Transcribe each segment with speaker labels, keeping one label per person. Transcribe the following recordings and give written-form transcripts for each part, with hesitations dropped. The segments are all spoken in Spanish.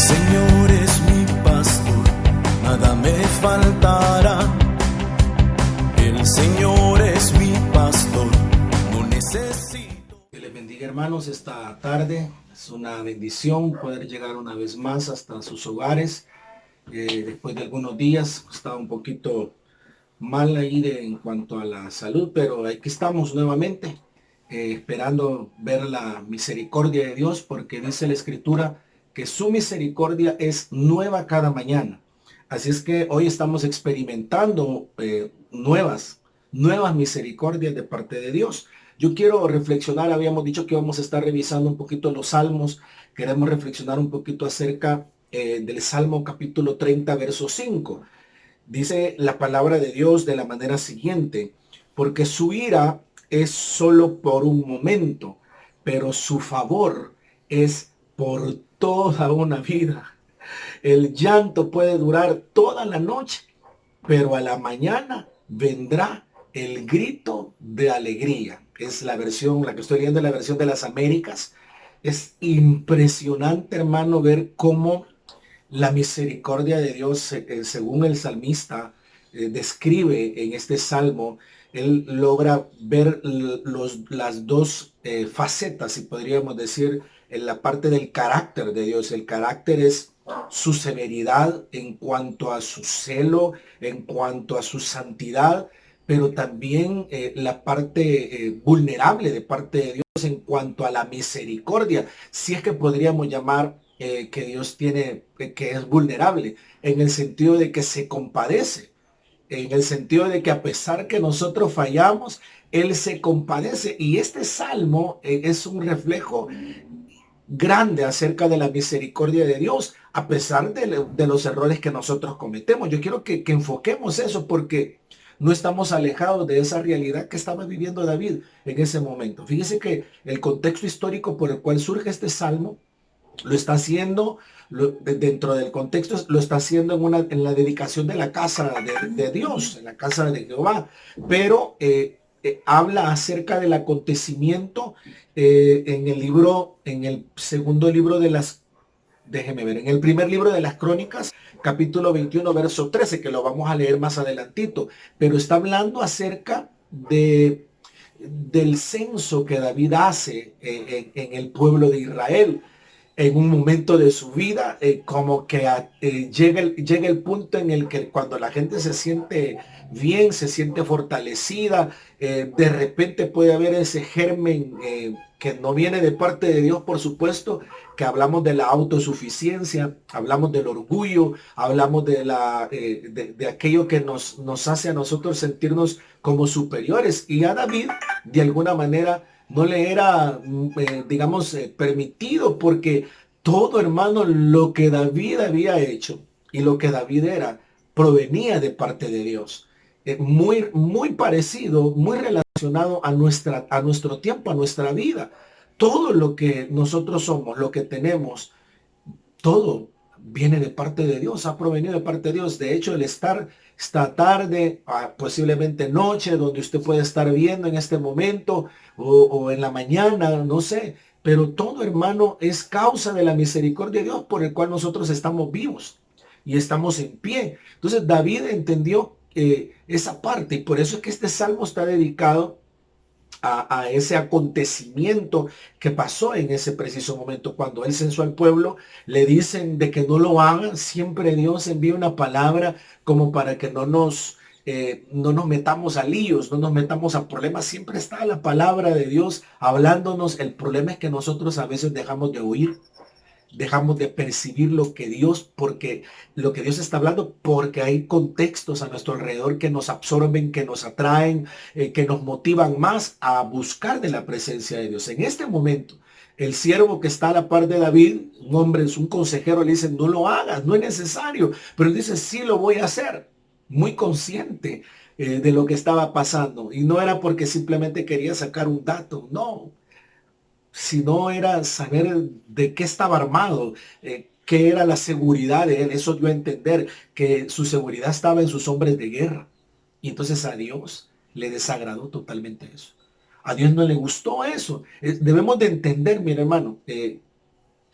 Speaker 1: Señor es mi pastor, nada me faltará. El Señor es mi pastor, no necesito.
Speaker 2: Que les bendiga, hermanos, esta tarde. Es una bendición poder llegar una vez más hasta sus hogares. Después de algunos días, estaba un poquito mal ahí en cuanto a la salud, pero aquí estamos nuevamente, esperando ver la misericordia de Dios, porque dice la Escritura que su misericordia es nueva cada mañana. Así es que hoy estamos experimentando nuevas misericordias de parte de Dios. Yo quiero reflexionar, habíamos dicho que vamos a estar revisando un poquito los salmos, queremos reflexionar un poquito acerca del Salmo capítulo 30, verso 5. Dice la palabra de Dios de la manera siguiente: porque su ira es solo por un momento, pero su favor es por toda una vida. El llanto puede durar toda la noche, pero a la mañana vendrá el grito de alegría. Es la versión, la que estoy leyendo, la versión de las Américas. Es impresionante, hermano, ver cómo la misericordia de Dios, según el salmista describe en este salmo, él logra ver las dos facetas, si podríamos decir, en la parte del carácter de Dios. El carácter es su severidad en cuanto a su celo, en cuanto a su santidad, pero también la parte vulnerable de parte de Dios en cuanto a la misericordia, si es que podríamos llamar que Dios tiene, que es vulnerable, en el sentido de que se compadece, en el sentido de que a pesar que nosotros fallamos, Él se compadece. Y este salmo es un reflejo grande acerca de la misericordia de Dios, a pesar de los errores que nosotros cometemos. Yo quiero que enfoquemos eso, porque no estamos alejados de esa realidad que estaba viviendo David en ese momento. Fíjese que el contexto histórico por el cual surge este salmo lo está haciendo, dentro del contexto, lo está haciendo en la dedicación de la casa de Dios, en la casa de Jehová, pero habla acerca del acontecimiento en el libro, en el segundo libro de las, déjeme ver, en el primer libro de las Crónicas, capítulo 21, verso 13, que lo vamos a leer más adelantito, pero está hablando acerca del censo que David hace en el pueblo de Israel en un momento de su vida, como que llega el punto en el que cuando la gente se siente bien, se siente fortalecida, de repente puede haber ese germen que no viene de parte de Dios, por supuesto, que hablamos de la autosuficiencia, hablamos del orgullo, hablamos de aquello que nos hace a nosotros sentirnos como superiores. Y a David, de alguna manera, no le era, digamos, permitido, porque todo, hermano, lo que David había hecho y lo que David era, provenía de parte de Dios. Muy parecido, muy relacionado a nuestro tiempo, a nuestra vida. Todo lo que nosotros somos, lo que tenemos, todo viene de parte de Dios, ha provenido de parte de Dios. De hecho, el estar esta tarde, posiblemente noche, donde usted puede estar viendo en este momento, o en la mañana, no sé, pero todo, hermano, es causa de la misericordia de Dios, por el cual nosotros estamos vivos y estamos en pie. Entonces David entendió esa parte, y por eso es que este salmo está dedicado a ese acontecimiento que pasó en ese preciso momento. Cuando él censó al pueblo, le dicen de que no lo hagan. Siempre Dios envía una palabra como para que no nos metamos a líos, no nos metamos a problemas. Siempre está la palabra de Dios hablándonos. El problema es que nosotros a veces dejamos de oír, dejamos de percibir lo que Dios está hablando, porque hay contextos a nuestro alrededor que nos absorben, que nos atraen, que nos motivan más a buscar de la presencia de Dios. En este momento, el siervo que está a la par de David, un hombre, es un consejero, le dice: no lo hagas, no es necesario. Pero él dice: sí lo voy a hacer, muy consciente de lo que estaba pasando. Y no era porque simplemente quería sacar un dato, no, sino era saber de qué estaba armado, qué era la seguridad de él. Eso dio a entender que su seguridad estaba en sus hombres de guerra. Y entonces a Dios le desagradó totalmente eso. A Dios no le gustó eso. Debemos de entender, mi hermano,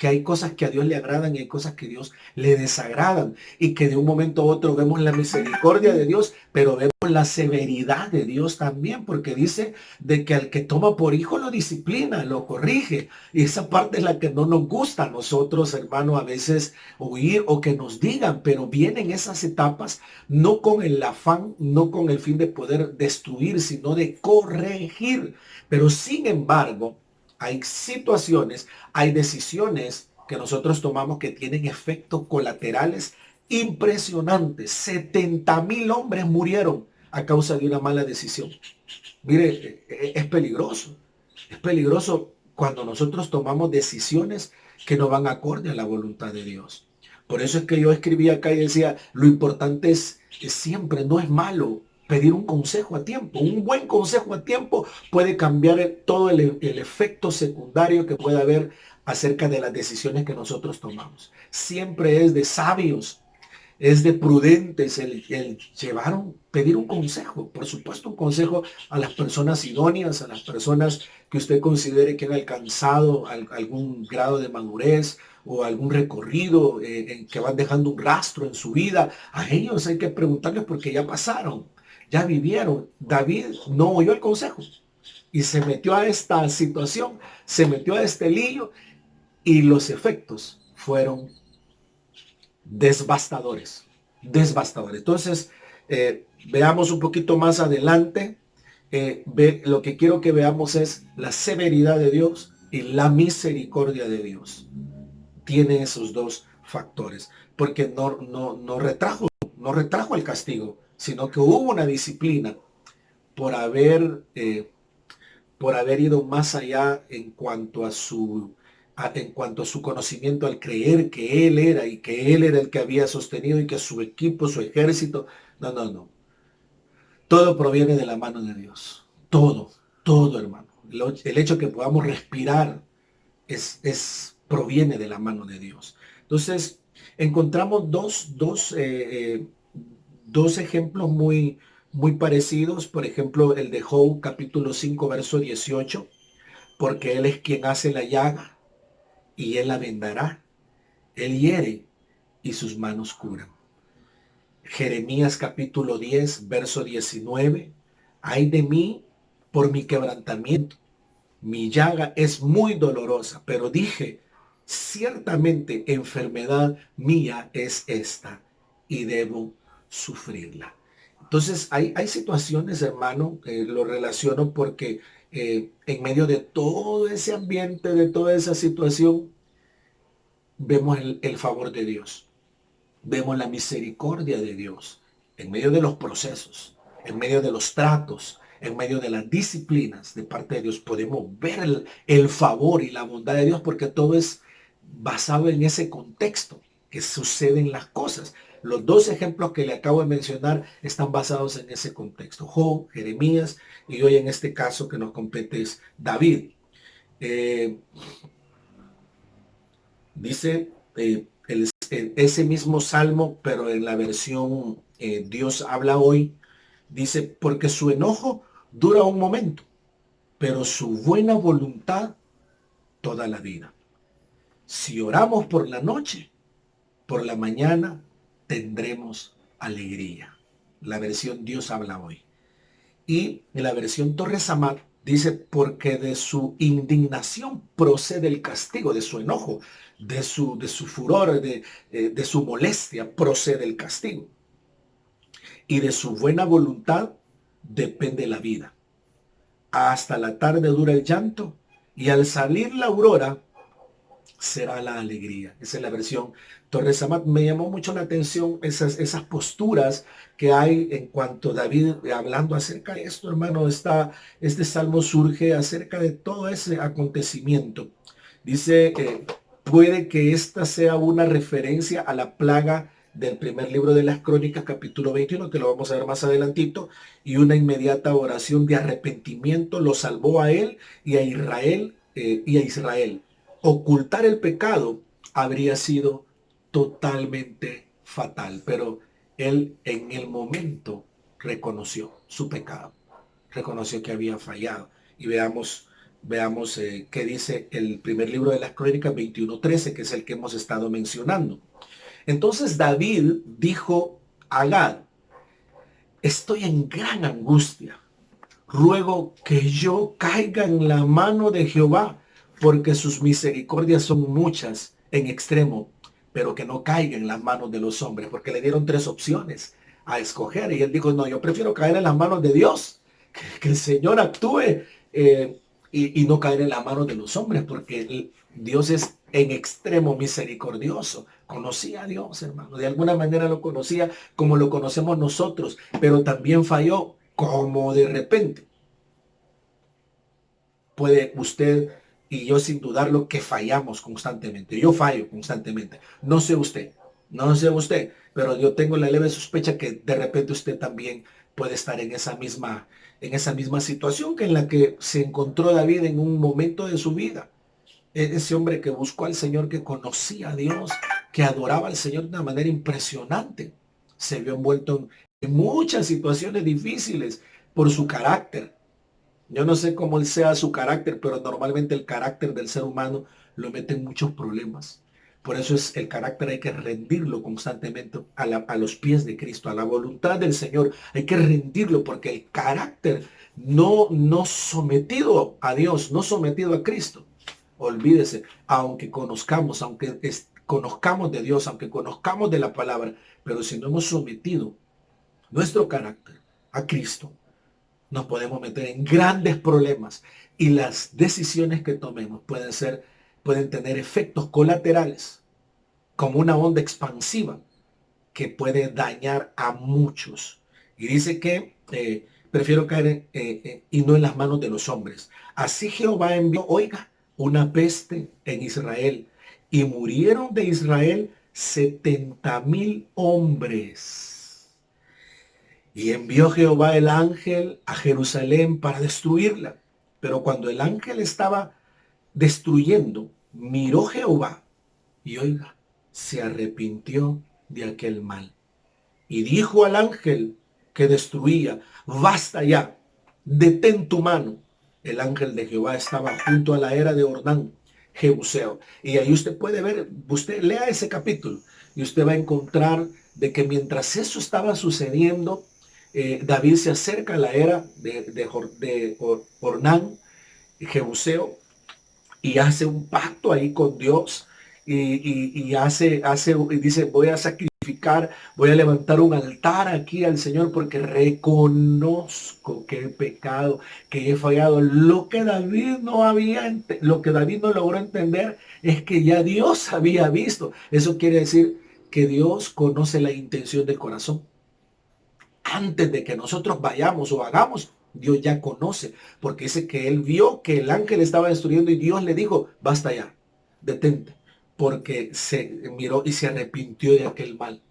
Speaker 2: que hay cosas que a Dios le agradan y hay cosas que a Dios le desagradan, y que de un momento a otro vemos la misericordia de Dios, pero vemos la severidad de Dios también, porque dice de que al que toma por hijo lo disciplina, lo corrige, y esa parte es la que no nos gusta a nosotros, hermano, a veces oír o que nos digan, pero vienen esas etapas no con el afán, no con el fin de poder destruir, sino de corregir. Pero sin embargo, hay situaciones, hay decisiones que nosotros tomamos que tienen efectos colaterales impresionantes. 70,000 hombres murieron a causa de una mala decisión. Mire, es peligroso. Es peligroso cuando nosotros tomamos decisiones que no van acorde a la voluntad de Dios. Por eso es que yo escribí acá y decía, lo importante es siempre, no es malo pedir un consejo a tiempo. Un buen consejo a tiempo puede cambiar todo el efecto secundario que pueda haber acerca de las decisiones que nosotros tomamos. Siempre es de sabios, es de prudentes el pedir un consejo. Por supuesto, un consejo a las personas idóneas, a las personas que usted considere que han alcanzado algún grado de madurez o algún recorrido en que van dejando un rastro en su vida. A ellos hay que preguntarles porque ya pasaron, ya vivieron. David no oyó el consejo y se metió a esta situación, se metió a este lío, y los efectos fueron devastadores, devastadores. Entonces, veamos un poquito más adelante. Lo que quiero que veamos es la severidad de Dios y la misericordia de Dios. Tiene esos dos factores, porque no retrajo el castigo, sino que hubo una disciplina por por haber ido más allá en cuanto a su conocimiento, al creer que él era y que él era el que había sostenido y que su equipo, su ejército. No, no, no. Todo proviene de la mano de Dios. Todo, todo, hermano. El hecho que podamos respirar proviene de la mano de Dios. Entonces, encontramos dos ejemplos muy parecidos. Por ejemplo, el de Job, capítulo 5, verso 18, porque Él es quien hace la llaga y Él la vendará. Él hiere y sus manos curan. Jeremías capítulo 10, verso 19. Ay de mí por mi quebrantamiento. Mi llaga es muy dolorosa, pero dije, ciertamente enfermedad mía es esta y debo sufrirla. Entonces hay situaciones, hermano, lo relaciono porque en medio de todo ese ambiente, de toda esa situación, vemos el favor de Dios, vemos la misericordia de Dios en medio de los procesos, en medio de los tratos, en medio de las disciplinas de parte de Dios. Podemos ver el favor y la bondad de Dios porque todo es basado en ese contexto que suceden las cosas. Los dos ejemplos que le acabo de mencionar están basados en ese contexto. Job, Jeremías y hoy en este caso que nos compete es David. Dice ese mismo salmo, pero en la versión Dios habla hoy, dice, porque su enojo dura un momento, pero su buena voluntad toda la vida. Si oramos por la noche, por la mañana tendremos alegría. La versión Dios habla hoy. Y en la versión Torres Amat dice, porque de su indignación procede el castigo, de su enojo, de su furor, de su molestia procede el castigo. Y de su buena voluntad depende la vida. Hasta la tarde dura el llanto y al salir la aurora será la alegría. Esa es la versión Torres Amat. Me llamó mucho la atención esas posturas que hay en cuanto a David hablando acerca de esto, hermano. Este salmo surge acerca de todo ese acontecimiento. Dice, puede que esta sea una referencia a la plaga del primer libro de las Crónicas, capítulo 21, que lo vamos a ver más adelantito, y una inmediata oración de arrepentimiento lo salvó a él y a Israel. Ocultar el pecado habría sido totalmente fatal, pero él en el momento reconoció su pecado, reconoció que había fallado. Y veamos Veamos qué dice el primer libro de las Crónicas 21:13, que es el que hemos estado mencionando. Entonces David dijo a Gad: estoy en gran angustia. Ruego que yo caiga en la mano de Jehová, porque sus misericordias son muchas en extremo, pero que no caiga en las manos de los hombres, porque le dieron tres opciones a escoger. Y él dijo: no, yo prefiero caer en las manos de Dios, que el Señor actúe y no caer en las manos de los hombres, porque Dios es en extremo misericordioso. Conocía a Dios, hermano. De alguna manera lo conocía como lo conocemos nosotros, pero también falló como de repente. Puede usted y yo, sin dudarlo, que fallamos constantemente. Yo fallo constantemente. No sé usted, no sé usted, pero yo tengo la leve sospecha que de repente usted también puede estar en esa misma situación que en la que se encontró David en un momento de su vida. Ese hombre que buscó al Señor, que conocía a Dios, que adoraba al Señor de una manera impresionante, se vio envuelto en muchas situaciones difíciles por su carácter. Yo no sé cómo sea su carácter, pero normalmente el carácter del ser humano lo mete en muchos problemas. Por eso es el carácter, hay que rendirlo constantemente a los pies de Cristo, a la voluntad del Señor. Hay que rendirlo, porque el carácter no sometido a Dios, no sometido a Cristo, olvídese, aunque conozcamos, conozcamos de Dios, aunque conozcamos de la palabra, pero si no hemos sometido nuestro carácter a Cristo, nos podemos meter en grandes problemas, y las decisiones que tomemos pueden tener efectos colaterales, como una onda expansiva que puede dañar a muchos. Y dice que prefiero caer y no en las manos de los hombres. Así Jehová envió, oiga, una peste en Israel, y murieron de Israel 70,000 hombres. Y envió Jehová el ángel a Jerusalén para destruirla. Pero cuando el ángel estaba destruyendo, miró Jehová y, oiga, se arrepintió de aquel mal. Y dijo al ángel que destruía: basta ya, detén tu mano. El ángel de Jehová estaba junto a la era de Ornán, Jebuseo. Y ahí usted puede ver, usted lea ese capítulo y usted va a encontrar de que mientras eso estaba sucediendo, David se acerca a la era de Ornán, Jebuseo, y hace un pacto ahí con Dios, y dice: voy a sacrificar, voy a levantar un altar aquí al Señor, porque reconozco que he pecado, que he fallado. Lo que David no logró entender es que ya Dios había visto. Eso quiere decir que Dios conoce la intención del corazón. Antes de que nosotros vayamos o hagamos, Dios ya conoce, porque dice que él vio que el ángel estaba destruyendo y Dios le dijo: basta ya, detente, porque se miró y se arrepintió de aquel mal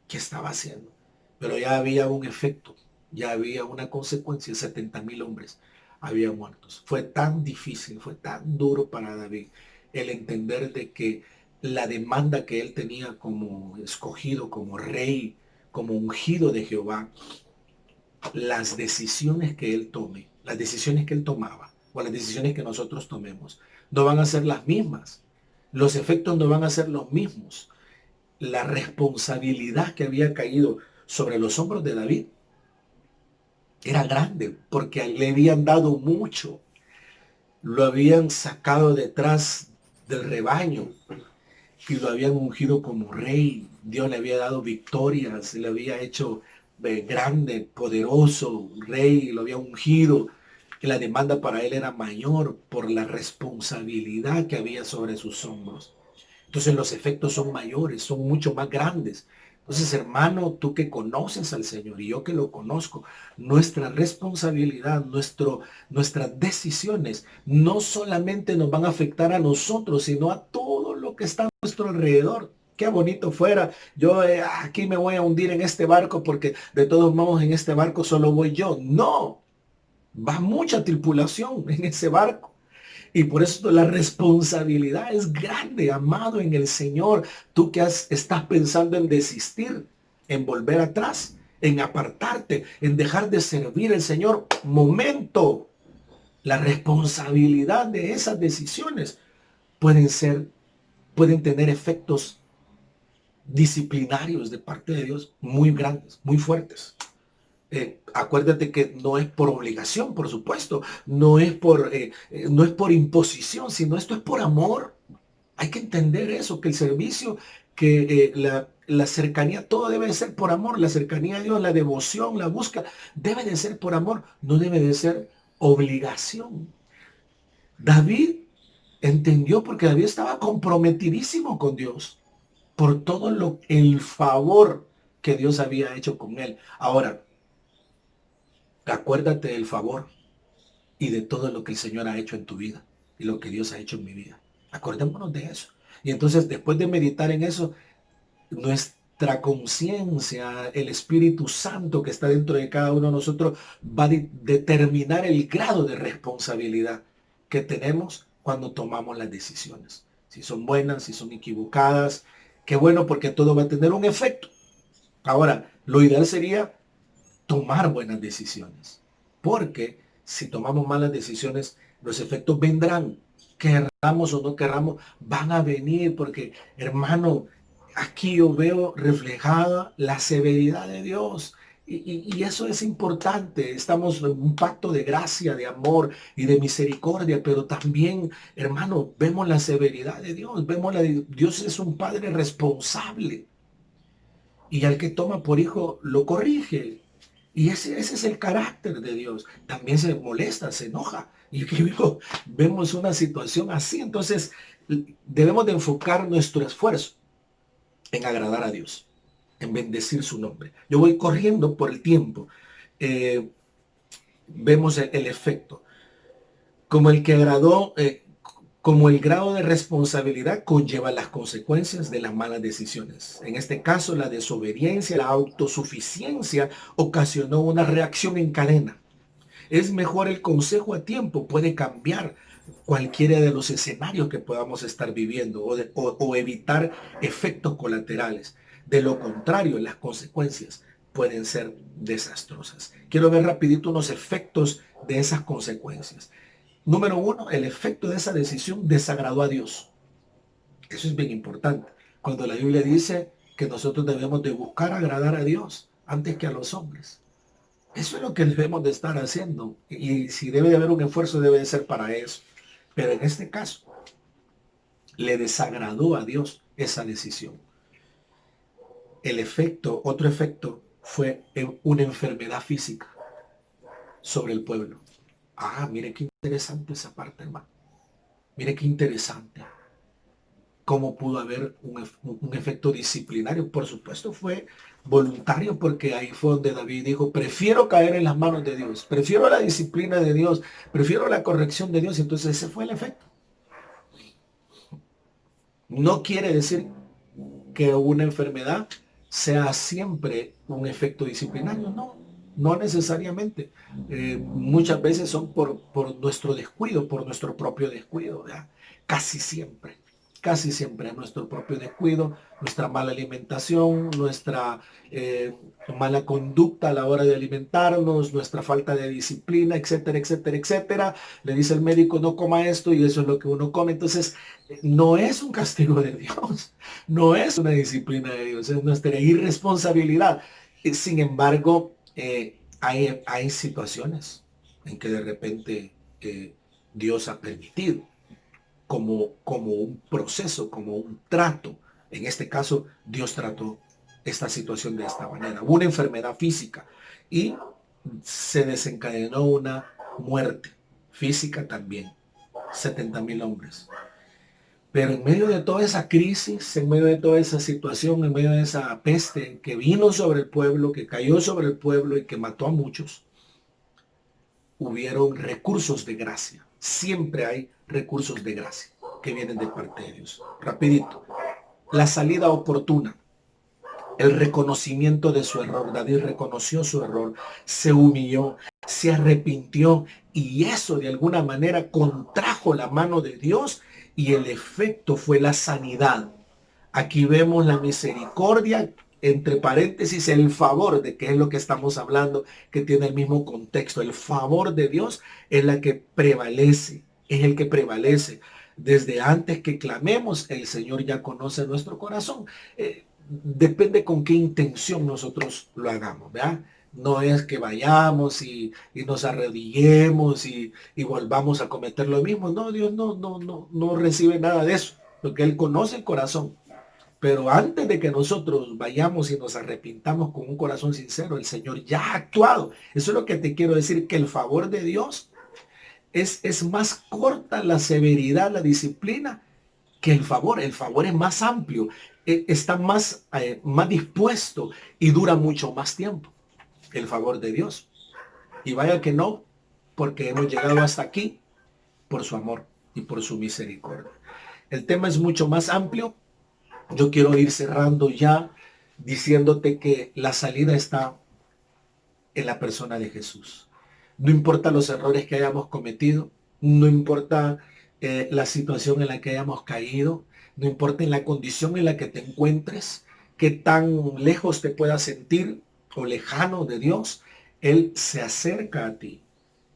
Speaker 2: que estaba haciendo. Pero ya había un efecto, ya había una consecuencia: 70,000 hombres habían muertos. Fue tan difícil, fue tan duro para David el entender de que la demanda que él tenía como escogido, como rey, como ungido de Jehová, las decisiones que él tome, las decisiones que él tomaba, o las decisiones que nosotros tomemos, no van a ser las mismas. Los efectos no van a ser los mismos. La responsabilidad que había caído sobre los hombros de David era grande, porque le habían dado mucho. Lo habían sacado detrás del rebaño y lo habían ungido como rey. Dios le había dado victorias, le había hecho grande, poderoso rey, lo había ungido. Y la demanda para él era mayor por la responsabilidad que había sobre sus hombros. Entonces los efectos son mayores, son mucho más grandes. Entonces, hermano, tú que conoces al Señor y yo que lo conozco, nuestra responsabilidad, nuestras decisiones no solamente nos van a afectar a nosotros, sino a todo lo que está a nuestro alrededor. Qué bonito fuera: yo aquí me voy a hundir en este barco, porque de todos modos en este barco solo voy yo. No, va mucha tripulación en ese barco. Y por eso la responsabilidad es grande, amado en el Señor. Tú que estás pensando en desistir, en volver atrás, en apartarte, en dejar de servir al Señor. Momento. La responsabilidad de esas decisiones pueden tener efectos disciplinarios de parte de Dios muy grandes, muy fuertes. Acuérdate que no es por obligación, por supuesto, no es por imposición, sino esto es por amor. Hay que entender eso, que el servicio, que la cercanía, todo debe de ser por amor. La cercanía a Dios, la devoción, la búsqueda, debe de ser por amor, no debe de ser obligación. David entendió porque David estaba comprometidísimo con Dios por todo el favor que Dios había hecho con él. Ahora, acuérdate del favor y de todo lo que el Señor ha hecho en tu vida y lo que Dios ha hecho en mi vida. Acordémonos de eso. Y entonces, después de meditar en eso, nuestra conciencia, el Espíritu Santo que está dentro de cada uno de nosotros, va a determinar el grado de responsabilidad que tenemos cuando tomamos las decisiones. Si son buenas, si son equivocadas. Qué bueno, porque todo va a tener un efecto. Ahora, lo ideal sería tomar buenas decisiones. Porque si tomamos malas decisiones, los efectos vendrán. Querramos o no querramos, van a venir. Porque, hermano, aquí yo veo reflejada la severidad de Dios. Y eso es importante. Estamos en un pacto de gracia, de amor y de misericordia, pero también, hermano, vemos la severidad de Dios. Dios es un padre responsable. Y al que toma por hijo lo corrige. Y ese es el carácter de Dios. También se molesta, se enoja. Y aquí vemos una situación así. Entonces debemos de enfocar nuestro esfuerzo en agradar a Dios, en bendecir su nombre. Yo voy corriendo por el tiempo. Vemos el efecto. Como el que agradó, como el grado de responsabilidad conlleva las consecuencias de las malas decisiones. En este caso, la desobediencia, la autosuficiencia ocasionó una reacción en cadena. Es mejor el consejo a tiempo, puede cambiar cualquiera de los escenarios que podamos estar viviendo o evitar efectos colaterales. De lo contrario, las consecuencias pueden ser desastrosas. Quiero ver rapidito unos efectos de esas consecuencias. Número uno, el efecto de esa decisión desagradó a Dios. Eso es bien importante. Cuando la Biblia dice que nosotros debemos de buscar agradar a Dios antes que a los hombres. Eso es lo que debemos de estar haciendo. Y si debe de haber un esfuerzo, debe de ser para eso. Pero en este caso, le desagradó a Dios esa decisión. Otro efecto fue una enfermedad física sobre el pueblo. Mire qué interesante esa parte, hermano. Mire qué interesante. ¿Cómo pudo haber un efecto disciplinario? Por supuesto fue voluntario, porque ahí fue donde David dijo, prefiero caer en las manos de Dios, prefiero la disciplina de Dios, prefiero la corrección de Dios. Entonces ese fue el efecto. No quiere decir que una enfermedad sea siempre un efecto disciplinario, no necesariamente. Muchas veces son por nuestro descuido, por nuestro propio descuido, ¿verdad? Casi siempre es nuestro propio descuido, nuestra mala alimentación, nuestra mala conducta a la hora de alimentarnos, nuestra falta de disciplina, etcétera, etcétera, etcétera. Le dice el médico, no coma esto, y eso es lo que uno come. Entonces, no es un castigo de Dios, no es una disciplina de Dios, es nuestra irresponsabilidad. Sin embargo, hay situaciones en que de repente Dios ha permitido como un proceso, como un trato. En este caso, Dios trató esta situación de esta manera. Hubo una enfermedad física y se desencadenó una muerte física también. 70,000 hombres. Pero en medio de toda esa crisis, en medio de toda esa situación, en medio de esa peste que vino sobre el pueblo, que cayó sobre el pueblo y que mató a muchos, hubieron recursos de gracia. Siempre hay recursos de gracia que vienen de parte de Dios. Rapidito. La salida oportuna. El reconocimiento de su error. David reconoció su error, se humilló, se arrepintió, y eso de alguna manera contrajo la mano de Dios, y el efecto fue la sanidad. Aquí vemos la misericordia entre paréntesis, el favor, de qué es lo que estamos hablando, que tiene el mismo contexto. El favor de Dios es la que prevalece, es el que prevalece. Desde antes que clamemos, el Señor ya conoce nuestro corazón. Depende con qué intención nosotros lo hagamos, ¿verdad? No es que vayamos y nos arrodillemos y volvamos a cometer lo mismo. No, Dios no recibe nada de eso, porque Él conoce el corazón. Pero antes de que nosotros vayamos y nos arrepintamos con un corazón sincero, el Señor ya ha actuado. Eso es lo que te quiero decir, que el favor de Dios es más corta la severidad, la disciplina, que el favor. El favor es más amplio, está más dispuesto y dura mucho más tiempo. El favor de Dios. Y vaya que no, porque hemos llegado hasta aquí por su amor y por su misericordia. El tema es mucho más amplio. Yo quiero ir cerrando ya diciéndote que la salida está en la persona de Jesús. No importa los errores que hayamos cometido, no importa la situación en la que hayamos caído, no importa en la condición en la que te encuentres, qué tan lejos te puedas sentir o lejano de Dios, Él se acerca a ti.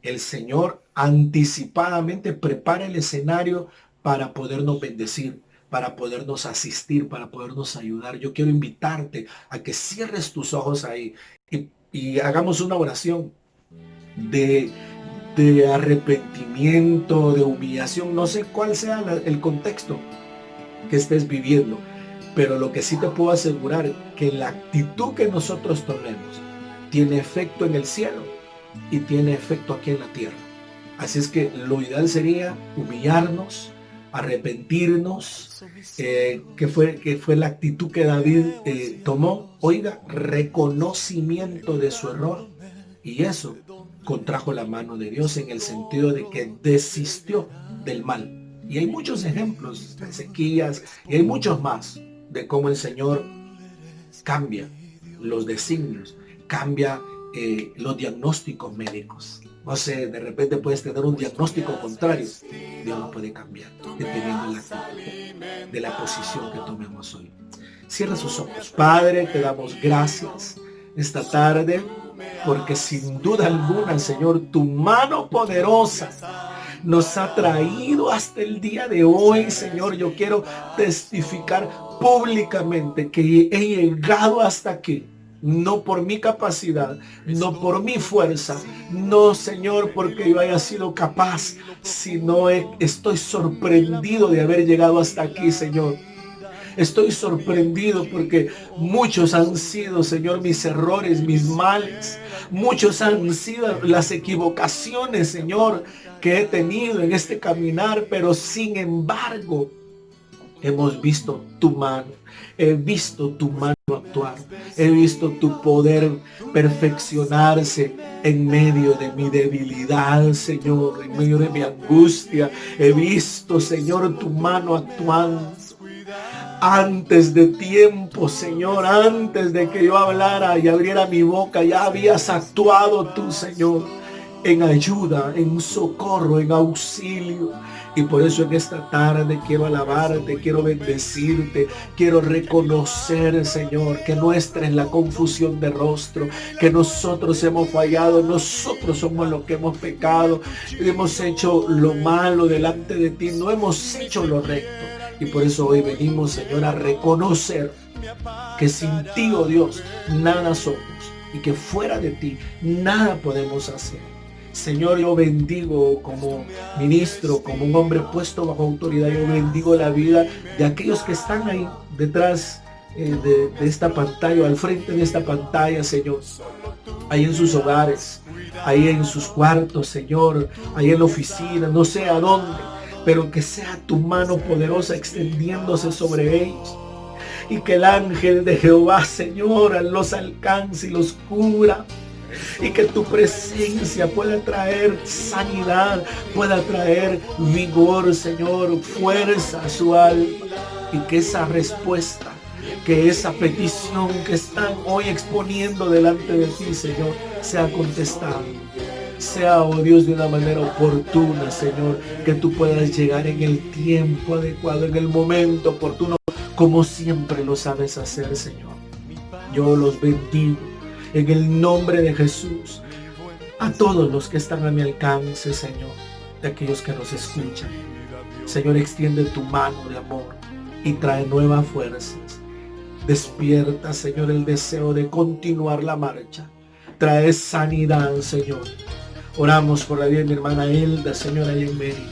Speaker 2: El Señor anticipadamente prepara el escenario para podernos bendecir, para podernos asistir, para podernos ayudar. Yo quiero invitarte a que cierres tus ojos ahí y hagamos una oración de arrepentimiento, de humillación. No sé cuál sea el contexto que estés viviendo, pero lo que sí te puedo asegurar, que la actitud que nosotros tomemos tiene efecto en el cielo y tiene efecto aquí en la tierra. Así es que lo ideal sería humillarnos, arrepentirnos, que fue la actitud que David tomó. Oiga, reconocimiento de su error, y eso contrajo la mano de Dios en el sentido de que desistió del mal. Y hay muchos ejemplos de Ezequías y hay muchos más de cómo el Señor cambia los designios, cambia los diagnósticos médicos. No sé, de repente puedes tener un diagnóstico contrario. Dios lo puede cambiar dependiendo de la posición que tomemos hoy. Cierra sus ojos. Padre, te damos gracias esta tarde, porque sin duda alguna, Señor, tu mano poderosa nos ha traído hasta el día de hoy, Señor. Yo quiero testificar públicamente que he llegado hasta aquí, no por mi capacidad, no por mi fuerza, no, Señor, porque yo haya sido capaz, sino estoy sorprendido de haber llegado hasta aquí, Señor. Estoy sorprendido porque muchos han sido, Señor, mis errores, mis males. Muchos han sido las equivocaciones, Señor, que he tenido en este caminar, pero sin embargo, hemos visto tu mano. He visto tu mano actuar. He visto tu poder perfeccionarse en medio de mi debilidad, Señor, en medio de mi angustia. He visto, Señor, tu mano actuando. Antes de tiempo, Señor, antes de que yo hablara y abriera mi boca, ya habías actuado tú, Señor, en ayuda, en socorro, en auxilio. Y por eso en esta tarde quiero alabarte, quiero bendecirte, quiero reconocer, Señor, que nuestra es la confusión de rostro, que nosotros hemos fallado, nosotros somos los que hemos pecado, hemos hecho lo malo delante de ti, no hemos hecho lo recto. Y por eso hoy venimos, Señor, a reconocer que sin ti, oh Dios, nada somos y que fuera de ti nada podemos hacer. Señor, yo bendigo como ministro, como un hombre puesto bajo autoridad, yo bendigo la vida de aquellos que están ahí detrás de esta pantalla, al frente de esta pantalla, Señor, ahí en sus hogares, ahí en sus cuartos, Señor, ahí en la oficina, no sé a dónde, pero que sea tu mano poderosa extendiéndose sobre ellos. Y que el ángel de Jehová, Señor, los alcance y los cubra. Y que tu presencia pueda traer sanidad, pueda traer vigor, Señor, fuerza a su alma. Y que esa respuesta, que esa petición que están hoy exponiendo delante de ti, Señor, sea contestada. Sea, oh Dios, de una manera oportuna, Señor, que tú puedas llegar en el tiempo adecuado, en el momento oportuno, como siempre lo sabes hacer, Señor. Yo los bendigo en el nombre de Jesús. A todos los que están a mi alcance, Señor, de aquellos que nos escuchan. Señor, extiende tu mano de amor y trae nuevas fuerzas. Despierta, Señor, el deseo de continuar la marcha. Trae sanidad, Señor. Oramos por la vida de mi hermana Elda, Señor, ahí en Mérida.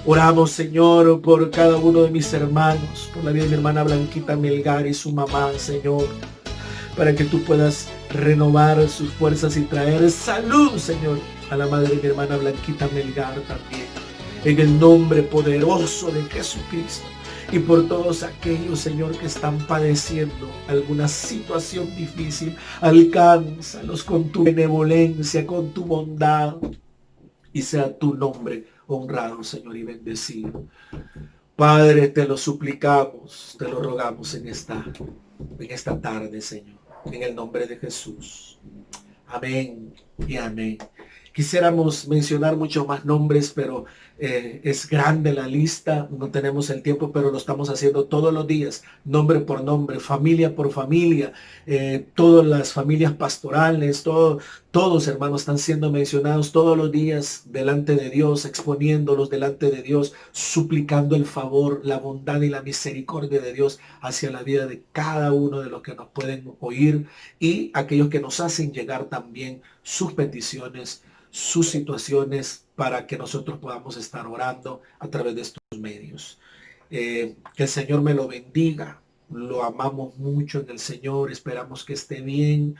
Speaker 2: Oramos, Señor, por cada uno de mis hermanos, por la vida de mi hermana Blanquita Melgar y su mamá, Señor, para que tú puedas renovar sus fuerzas y traer salud, Señor, a la madre de mi hermana Blanquita Melgar también, en el nombre poderoso de Jesucristo. Y por todos aquellos, Señor, que están padeciendo alguna situación difícil, alcánzalos con tu benevolencia, con tu bondad, y sea tu nombre honrado, Señor, y bendecido. Padre, te lo suplicamos, te lo rogamos en esta tarde, Señor, en el nombre de Jesús. Amén y amén. Quisiéramos mencionar muchos más nombres, pero es grande la lista, no tenemos el tiempo, pero lo estamos haciendo todos los días, nombre por nombre, familia por familia, todas las familias pastorales, todos hermanos están siendo mencionados todos los días delante de Dios, exponiéndolos delante de Dios, suplicando el favor, la bondad y la misericordia de Dios hacia la vida de cada uno de los que nos pueden oír y aquellos que nos hacen llegar también sus peticiones, sus situaciones, para que nosotros podamos estar orando a través de estos medios. Que el Señor me lo bendiga. Lo amamos mucho en el Señor. Esperamos que esté bien.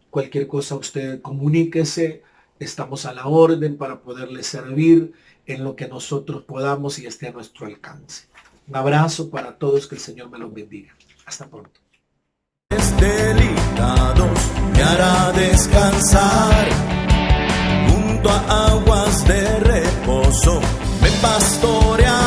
Speaker 2: Cualquier cosa usted comuníquese. Estamos a la orden para poderle servir en lo que nosotros podamos y esté a nuestro alcance. Un abrazo para todos. Que el Señor me los bendiga. Hasta pronto.
Speaker 1: Delicados me hará descansar junto a aguas de reposo, me pastorea